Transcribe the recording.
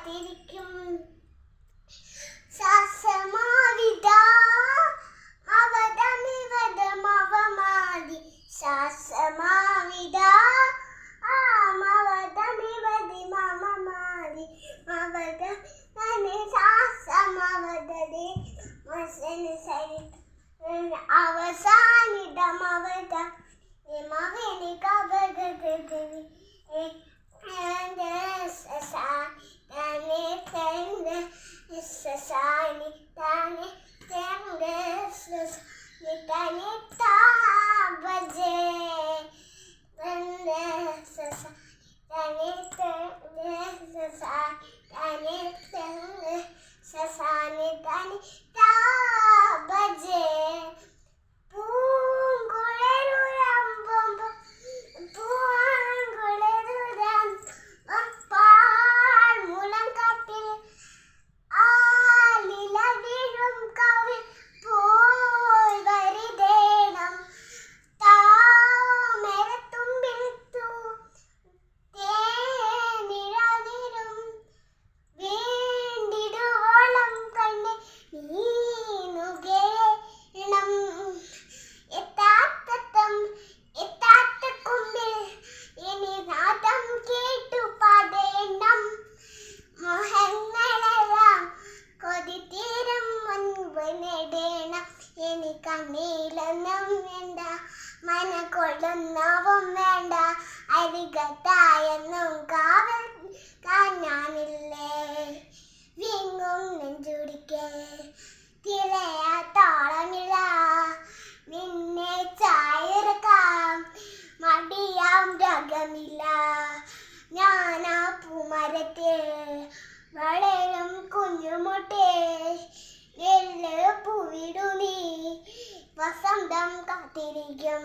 കാത്തിരിക്കും. ശ്വാസമാവിതാ അവതമിവതമവമാതി ശ്വാസമാവിതാ മവതമിവതി മമമാതി മവതമനി ശ്വാസമവതതി മസനി സരി അവസാനിതമവത മവിനി കവഗഗഗവി Sasani tani tenges tani tabaje tenges tani tenges tani tenges sasani tani tabaje കണ്ണീലൊന്നും വേണ്ട മനക്കൊള്ളുന്നവും വേണ്ട അരികത്തായെന്നും കാവൽ ഞാനില്ലേ വിങ്ങും നെഞ്ചുടിക്ക് തിരയാ താളമില്ല നിന്നെ ചായറക്കാം മടിയാം രകമില്ല ഞാനാ പൂമരത്തിൽ വളരും കുഞ്ഞുമുട്ടേ നെല്ല് പൂവിടു നീ വസന്തം കാത്തിരിക്കും.